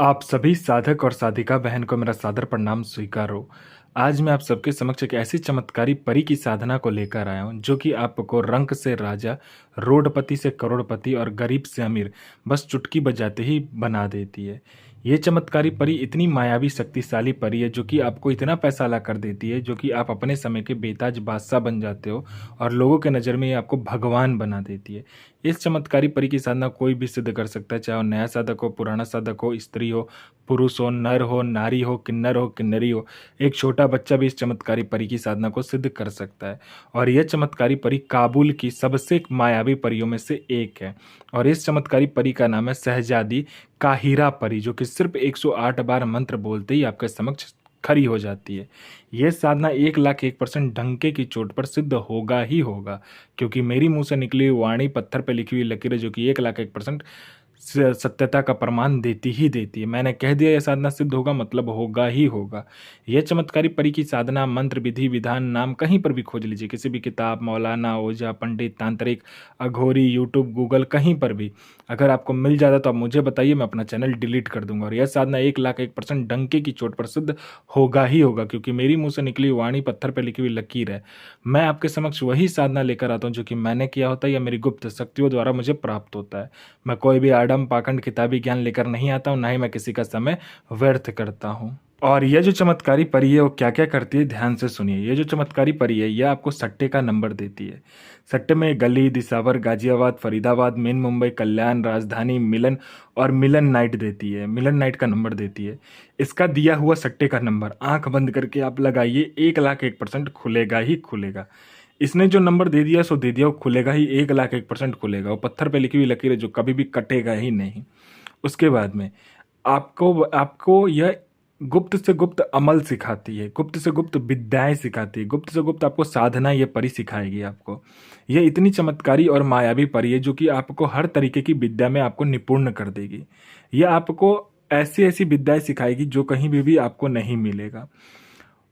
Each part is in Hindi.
आप सभी साधक और साधिका बहन को मेरा सादर प्रणाम स्वीकार हो। आज मैं आप सबके समक्ष एक ऐसी चमत्कारी परी की साधना को लेकर आया हूँ, जो कि आपको रंक से राजा, रोडपति से करोड़पति और गरीब से अमीर बस चुटकी बजाते ही बना देती है। ये चमत्कारी परी इतनी मायावी शक्तिशाली परी है, जो कि आपको इतना पैसा ला कर देती है, जो कि आप अपने समय के बेताज बादशाह बन जाते हो और लोगों के नज़र में ये आपको भगवान बना देती है। इस चमत्कारी परी की साधना कोई भी सिद्ध कर सकता है, चाहे वो नया साधक हो, पुराना साधक हो, स्त्री हो, पुरुष हो, नर हो, नारी हो, किन्नरी हो। एक छोटा बच्चा भी इस चमत्कारी परी की साधना को सिद्ध कर सकता है। और यह चमत्कारी परी काबुल की सबसे मायावी परियों में से एक है। और इस चमत्कारी परी का नाम है शहजादी काहिरा परी, जो कि सिर्फ 108 बार मंत्र बोलते ही आपके समक्ष खड़ी हो जाती है। यह साधना 1,01% डंके की चोट पर सिद्ध होगा ही होगा, क्योंकि मेरी मुंह से निकली हुई वाणी पत्थर पर लिखी हुई लकीरें, जो कि 1,01% सत्यता का प्रमाण देती ही देती है। मैंने कह दिया यह साधना सिद्ध होगा, मतलब होगा ही होगा। यह चमत्कारी परी की साधना मंत्र, विधि, विधान, नाम कहीं पर भी खोज लीजिए, किसी भी किताब, मौलाना, ओझा, पंडित, तांत्रिक, अघोरी, यूट्यूब, गूगल, कहीं पर भी अगर आपको मिल जाता तो आप मुझे बताइए, मैं अपना चैनल डिलीट कर दूंगा। और यह साधना 1,01% डंके की चोट पर सिद्ध होगा ही होगा, क्योंकि मेरी मुंह से निकली वाणी पत्थर पर लिखी हुई लकीर है। मैं आपके समक्ष वही साधना लेकर आता हूँ जो कि मैंने किया होता है या मेरी गुप्त शक्तियों द्वारा मुझे प्राप्त होता है। मैं कोई भी आडम पाखंड किताबी ज्ञान लेकर नहीं आता हूँ, ना ही मैं किसी का समय व्यर्थ करता हूँ। और यह जो चमत्कारी परी है वो क्या क्या करती है, ध्यान से सुनिए। ये जो चमत्कारी परी है यह आपको सट्टे का नंबर देती है। सट्टे में गली, दिसावर, गाजियाबाद, फरीदाबाद, मेन मुंबई, कल्याण, राजधानी, मिलन और मिलन नाइट देती है। मिलन नाइट का नंबर देती है। इसका दिया हुआ सट्टे का नंबर आंख बंद करके आप लगाइए, 1,01% खुलेगा ही खुलेगा। इसने जो नंबर दे दिया सो दे दिया, वो खुलेगा ही, 1,01% खुलेगा। वो पत्थर पे लिखी हुई लकीर है जो कभी भी कटेगा ही नहीं। उसके बाद में आपको आपको यह गुप्त से गुप्त अमल सिखाती है, गुप्त से गुप्त विद्याएं सिखाती है, गुप्त से गुप्त आपको साधना ये परी सिखाएगी आपको। ये इतनी चमत्कारी और मायावी परी है जो कि आपको हर तरीके की विद्या में आपको निपुण कर देगी। यह आपको ऐसी ऐसी विद्याएं सिखाएगी जो कहीं भी आपको नहीं मिलेगा।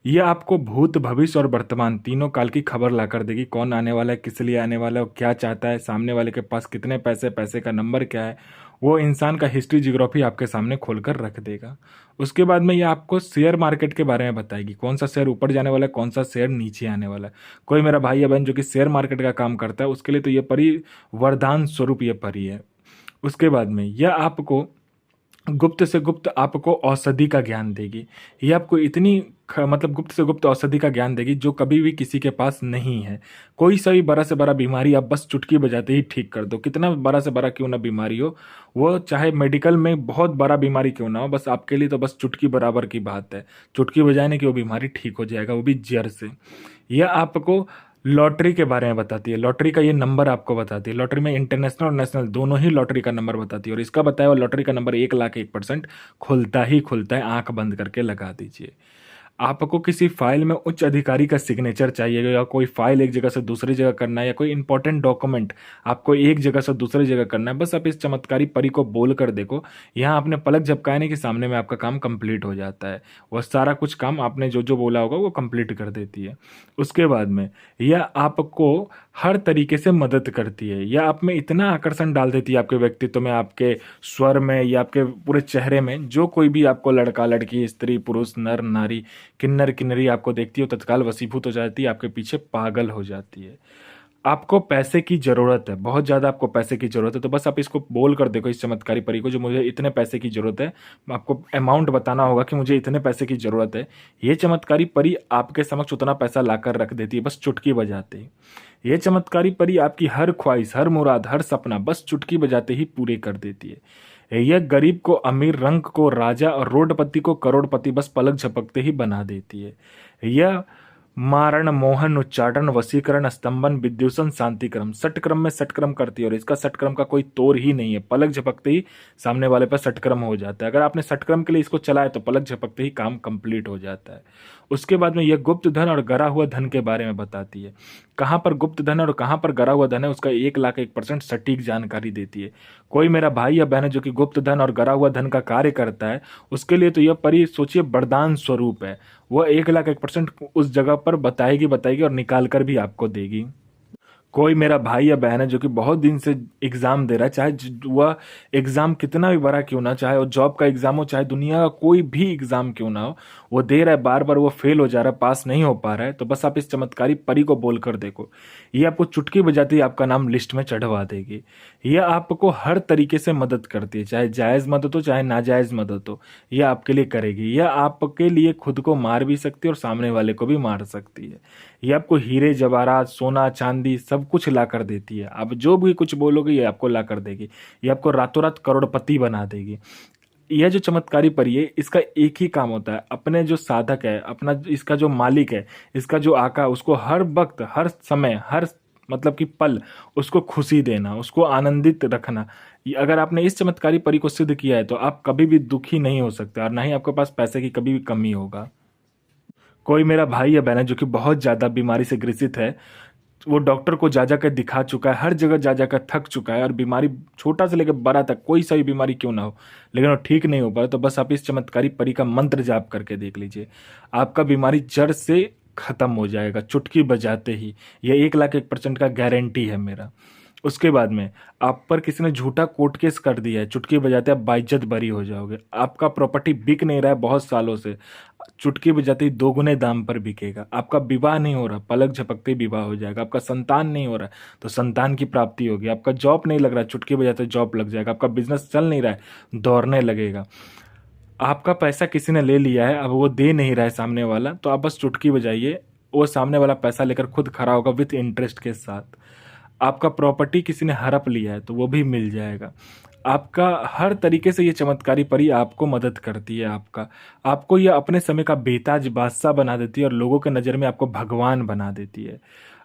यह आपको भूत, भविष्य और वर्तमान तीनों काल की खबर ला कर देगी। कौन आने वाला है, किस लिए आने वाला है, वो क्या चाहता है, सामने वाले के पास कितने पैसे, पैसे का नंबर क्या है, वो इंसान का हिस्ट्री जियोग्राफी आपके सामने खोलकर रख देगा। उसके बाद में ये आपको शेयर मार्केट के बारे में बताएगी, कौन सा शेयर ऊपर जाने वाला है, कौन सा शेयर नीचे आने वाला है। कोई मेरा भाई या बहन जो कि शेयर मार्केट का काम करता है, उसके लिए तो ये परी वरदान स्वरूप ये परी है। उसके बाद में यह आपको गुप्त से गुप्त आपको औषधि का ज्ञान देगी। ये आपको इतनी मतलब गुप्त से गुप्त औषधि का ज्ञान देगी जो कभी भी किसी के पास नहीं है। कोई सा भी बड़ा से बड़ा बीमारी आप बस चुटकी बजाते ही ठीक कर दो, कितना बड़ा से बड़ा क्यों ना बीमारी हो, वो चाहे मेडिकल में बहुत बड़ा बीमारी क्यों ना हो, बस आपके लिए तो बस चुटकी बराबर की बात है। चुटकी बजाने की वो बीमारी ठीक हो जाएगा, वो भी जड़ से। यह आपको लॉटरी के बारे में बताती है, लॉटरी का ये नंबर आपको बताती है। लॉटरी में इंटरनेशनल और नेशनल दोनों ही लॉटरी का नंबर बताती है। और इसका बताया हुआ लॉटरी का नंबर 1,01% खुलता ही खुलता है। आंख बंद करके लगा दीजिए। आपको किसी फाइल में उच्च अधिकारी का सिग्नेचर चाहिए, या कोई फाइल एक जगह से दूसरी जगह करना है, या कोई इंपॉर्टेंट डॉक्यूमेंट आपको एक जगह से दूसरी जगह करना है, बस आप इस चमत्कारी परी को बोल कर देखो। यहाँ आपने पलक झपकाने के सामने में आपका काम कंप्लीट हो जाता है। वह सारा कुछ काम आपने जो जो बोला होगा वो कंप्लीट कर देती है। उसके बाद में यह आपको हर तरीके से मदद करती है। यह आप में इतना आकर्षण डाल देती है, आपके व्यक्तित्व में, आपके स्वर में, या आपके पूरे चेहरे में। जो कोई भी आपको लड़का, लड़की, स्त्री, पुरुष, नर, नारी, किन्नर, किन्नरी आपको देखती हो तत्काल वशीभूत हो जाती है, आपके पीछे पागल हो जाती है। आपको पैसे की ज़रूरत है, बहुत ज़्यादा आपको पैसे की ज़रूरत है, तो बस आप इसको बोल कर देखो, इस चमत्कारी परी को, जो मुझे इतने पैसे की ज़रूरत है। आपको अमाउंट बताना होगा कि मुझे इतने पैसे की ज़रूरत है। ये चमत्कारी परी आपके समक्ष उतना पैसा लाकर रख देती है, बस चुटकी बजाते ही। ये चमत्कारी परी आपकी हर ख्वाहिश, हर मुराद, हर सपना बस चुटकी बजाते ही पूरे कर देती है। यह गरीब को अमीर, रंक को राजा और रोडपति को करोड़पति बस पलक झपकते ही बना देती है। यह मारण, मोहन, उच्चाटन, वशीकरण, स्तंभन, विद्युषण, शांतिक्रम सटक्रम में सटक्रम करती है। और इसका सटक्रम का कोई तोड़ ही नहीं है। पलक झपकते ही सामने वाले पर सटक्रम हो जाता है। अगर आपने सटक्रम के लिए इसको चलाया तो पलक झपकते ही काम कंप्लीट हो जाता है। उसके बाद में यह गुप्त धन और गरा हुआ धन के बारे में बताती है। कहाँ पर गुप्त धन और कहाँ पर गरा हुआ धन है, उसका 1,01% सटीक जानकारी देती है। कोई मेरा भाई या बहन है जो कि गुप्त धन और गरा हुआ धन का कार्य करता है, उसके लिए तो यह परी सोचिए वरदान स्वरूप है। वह 1,01% उस जगह पर बताएगी बताएगी और निकाल कर भी आपको देगी। कोई मेरा भाई या बहन है जो कि बहुत दिन से एग्जाम दे रहा है, चाहे वह एग्जाम कितना भी बड़ा क्यों ना, चाहे वो जॉब का एग्जाम हो, चाहे दुनिया का कोई भी एग्जाम क्यों ना हो, वो दे रहा है, बार बार वो फेल हो जा रहा है, पास नहीं हो पा रहा है, तो बस आप इस चमत्कारी परी को बोल कर देखो, ये आपको चुटकी बजाती ही आपका नाम लिस्ट में चढ़वा देगी। ये आपको हर तरीके से मदद करती है, चाहे जायज़ मदद हो चाहे नाजायज़ मदद हो, ये आपके लिए करेगी। यह आपके लिए खुद को मार भी सकती है और सामने वाले को भी मार सकती है। ये आपको हीरे जवाहरात सोना चांदी सब कुछ ला कर देती है। आप जो भी कुछ बोलोगे ये आपको ला कर देगी। ये आपको रातों रात करोड़पति बना देगी। यह जो चमत्कारी परी है, इसका एक ही काम होता है, अपने जो साधक है, अपना इसका जो मालिक है, इसका जो आका है, उसको हर वक्त हर समय हर मतलब कि पल उसको खुशी देना, उसको आनंदित रखना। अगर आपने इस चमत्कारी परी को सिद्ध किया है तो आप कभी भी दुखी नहीं हो सकते और ना ही आपके पास पैसे की कभी भी कमी होगा। कोई मेरा भाई या बहन है जो कि बहुत ज़्यादा बीमारी से ग्रसित है, वो डॉक्टर को जा जा कर दिखा चुका है, हर जगह जा जा कर थक चुका है और बीमारी छोटा से लेकर बड़ा तक कोई सा भी बीमारी क्यों ना हो, लेकिन वो ठीक नहीं हो पा रहा, तो बस आप इस चमत्कारी परी का मंत्र जाप करके देख लीजिए, आपका बीमारी जड़ से खत्म हो जाएगा चुटकी बजाते ही। ये 1,01% का गारंटी है मेरा। उसके बाद में आप पर किसी ने झूठा कोर्ट केस कर दिया है, चुटकी बजाते आप बाइज्जत बरी हो जाओगे। आपका प्रॉपर्टी बिक नहीं रहा है बहुत सालों से, चुटकी बजाते ही 2 गुने दाम पर बिकेगा। आपका विवाह नहीं हो रहा, पलक झपकते ही विवाह हो जाएगा। आपका संतान नहीं हो रहा है तो संतान की प्राप्ति होगी। आपका जॉब नहीं लग रहा है, चुटकी बजाते जॉब लग जाएगा। आपका बिजनेस चल नहीं रहा है, दौड़ने लगेगा। आपका पैसा किसी ने ले लिया है, अब वो दे नहीं रहा है सामने वाला, तो आप बस चुटकी बजाइए, वो सामने वाला पैसा लेकर खुद खड़ा होगा विथ इंटरेस्ट के साथ। आपका प्रॉपर्टी किसी ने हड़प लिया है तो वो भी मिल जाएगा। आपका हर तरीके से ये चमत्कारी परी आपको मदद करती है। आपको ये अपने समय का बेताज बादशाह बना देती है और लोगों के नज़र में आपको भगवान बना देती है।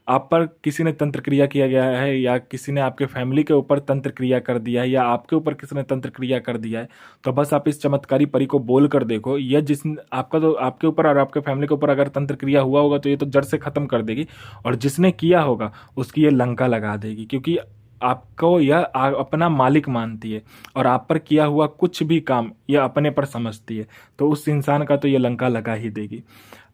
आप पर किसी ने तंत्र क्रिया किया गया है या किसी ने आपके फैमिली के ऊपर तंत्र क्रिया कर दिया है या आपके ऊपर किसी ने तंत्र क्रिया कर दिया है, तो बस आप इस चमत्कारी परी को बोल कर देखो। यह जिस आपका तो आपके ऊपर और आपके फैमिली के ऊपर अगर तंत्र क्रिया हुआ होगा तो ये तो जड़ से ख़त्म कर देगी, और जिसने किया होगा उसकी ये लंका लगा देगी, क्योंकि आपको यह अपना मालिक मानती है और आप पर किया हुआ कुछ भी काम यह अपने पर समझती है, तो उस इंसान का तो ये लंका लगा ही देगी।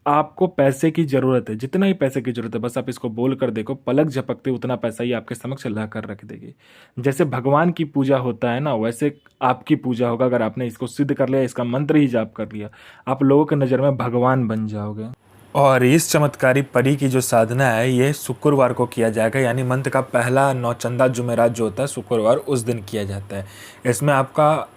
आपको पैसे की ज़रूरत है, जितना ही पैसे की ज़रूरत है, बस आप इसको बोल कर देखो, पलक झपकते उतना पैसा ही आपके समक्ष ला कर रख देगी। जैसे भगवान की पूजा होता है ना, वैसे आपकी पूजा होगा अगर आपने इसको सिद्ध कर लिया, इसका मंत्र ही जाप कर लिया, आप लोगों की नज़र में भगवान बन जाओगे। और इस चमत्कारी परी की जो साधना है ये शुक्रवार को किया जाएगा, यानी मंथ का पहला नौचंदा जुमेरात जो होता है शुक्रवार, उस दिन किया जाता है। इसमें आपका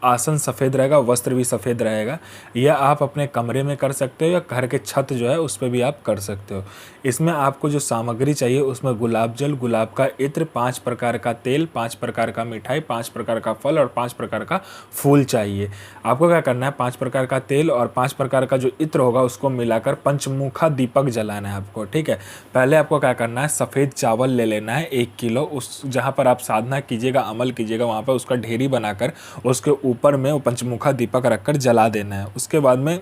आसन सफ़ेद रहेगा, वस्त्र भी सफ़ेद रहेगा। यह आप अपने कमरे में कर सकते हो या घर के छत जो है उस पर भी आप कर सकते हो। इसमें आपको जो सामग्री चाहिए उसमें गुलाब जल, गुलाब का इत्र, 5 प्रकार का तेल, 5 प्रकार का मिठाई, 5 प्रकार का फल और 5 प्रकार का फूल चाहिए। आपको क्या करना है, 5 प्रकार का तेल और 5 प्रकार का जो इत्र होगा उसको मिलाकर पंचमुखा दीपक जलाना है आपको, ठीक है। पहले आपको क्या करना है, सफ़ेद चावल ले लेना है 1 किलो, उस जहाँ पर आप साधना कीजिएगा, अमल कीजिएगा, वहाँ पर उसका ढेरी बनाकर उसके ऊपर में वो पंचमुखा दीपक रखकर जला देना है। उसके बाद में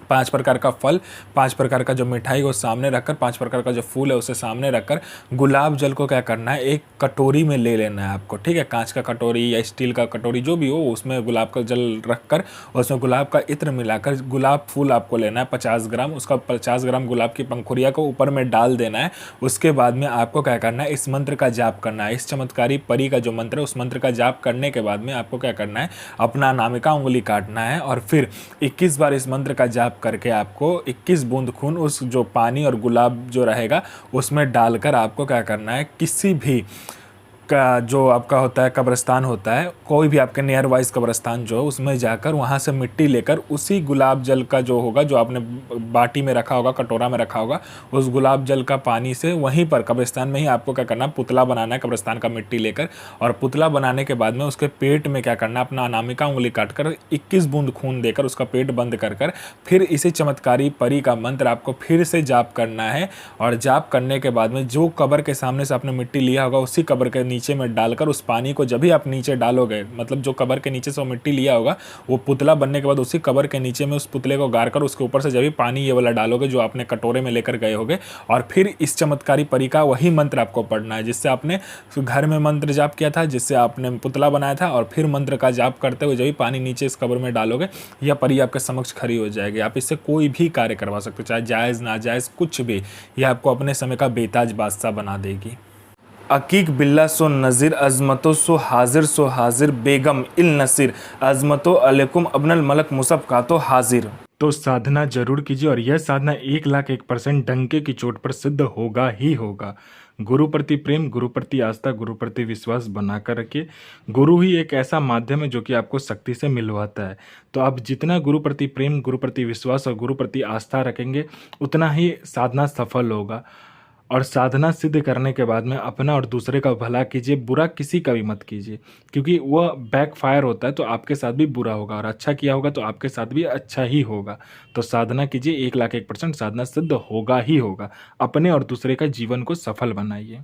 5 प्रकार का फल, 5 प्रकार का जो मिठाई को सामने रखकर, 5 प्रकार का जो फूल है उसे सामने रखकर, गुलाब जल को क्या करना है, एक कटोरी में ले लेना है आपको, ठीक है। कांच का कटोरी या स्टील का कटोरी जो भी हो, उसमें गुलाब का जल रखकर उसमें गुलाब का इत्र मिलाकर गुलाब फूल आपको लेना है 50 ग्राम, उसका 50 ग्राम गुलाब की पंखुड़िया को ऊपर में डाल देना है। उसके बाद में आपको क्या करना है, इस मंत्र का जाप करना है। इस चमत्कारी परी का जो मंत्र है उस मंत्र का जाप करने के बाद में आपको क्या करना है, अपना अनामिका उंगली काटना है और फिर 21 बार इस मंत्र का जाप करके आपको 21 बूंद खून उस जो पानी और गुलाब जो रहेगा उसमें डालकर आपको क्या करना है, किसी भी का जो आपका होता है कब्रिस्तान होता है, कोई भी आपके नियर वाइज कब्रिस्तान जो है उसमें जाकर वहाँ से मिट्टी लेकर उसी गुलाब जल का जो होगा, जो आपने बाटी में रखा होगा, कटोरा में रखा होगा, उस गुलाब जल का पानी से वहीं पर कब्रिस्तान में ही आपको क्या करना है, पुतला बनाना है कब्रिस्तान का मिट्टी लेकर। और पुतला बनाने के बाद में उसके पेट में क्या करना है, अपना अनामिका उंगली काटकर 21 बूंद खून देकर उसका पेट बंद कर फिर इसी चमत्कारी परी का मंत्र आपको फिर से जाप करना है। और जाप करने के बाद में जो कब्र के सामने से आपने मिट्टी लिया होगा उसी कब्र के नीचे में डालकर उस पानी को जब भी आप नीचे डालोगे, मतलब जो कबर के नीचे से वो मिट्टी लिया होगा, वो पुतला बनने के बाद उसी कबर के नीचे में उस पुतले को गाड़ कर उसके ऊपर से जब भी पानी ये वाला डालोगे जो आपने कटोरे में लेकर गए होगे, और फिर इस चमत्कारी परी का वही मंत्र आपको पढ़ना है जिससे आपने घर में मंत्र जाप किया था, जिससे आपने पुतला बनाया था, और फिर मंत्र का जाप करते हुए जब भी पानी नीचे इस कब्र में डालोगे, यह परी आपके समक्ष खड़ी हो जाएगी। आप इससे कोई भी कार्य करवा सकते हो, चाहे जायज़ नाजायज़ कुछ भी, यह आपको अपने समय का बेताज बादशाह बना देगी। अकीक बिल्ला सो नज़ीर अज़मतो सो हाजिर बेगम इल नसीर अज़मतो अलैकुम अब्नुल मलक मुसब का तो हाजिर। तो साधना जरूर कीजिए, और यह साधना 1,01% डंके की चोट पर सिद्ध होगा ही होगा। गुरु प्रति प्रेम, गुरु प्रति आस्था, गुरु प्रति विश्वास बनाकर रखिए। गुरु ही एक ऐसा माध्यम है जो कि आपको शक्ति से मिलवाता है। तो आप जितना गुरु प्रति प्रेम, गुरु प्रति विश्वास और गुरु प्रति आस्था रखेंगे, उतना ही साधना सफल होगा। और साधना सिद्ध करने के बाद में अपना और दूसरे का भला कीजिए, बुरा किसी का भी मत कीजिए, क्योंकि वह बैकफायर होता है तो आपके साथ भी बुरा होगा, और अच्छा किया होगा तो आपके साथ भी अच्छा ही होगा। तो साधना कीजिए, 1,01% साधना सिद्ध होगा ही होगा। अपने और दूसरे का जीवन को सफल बनाइए।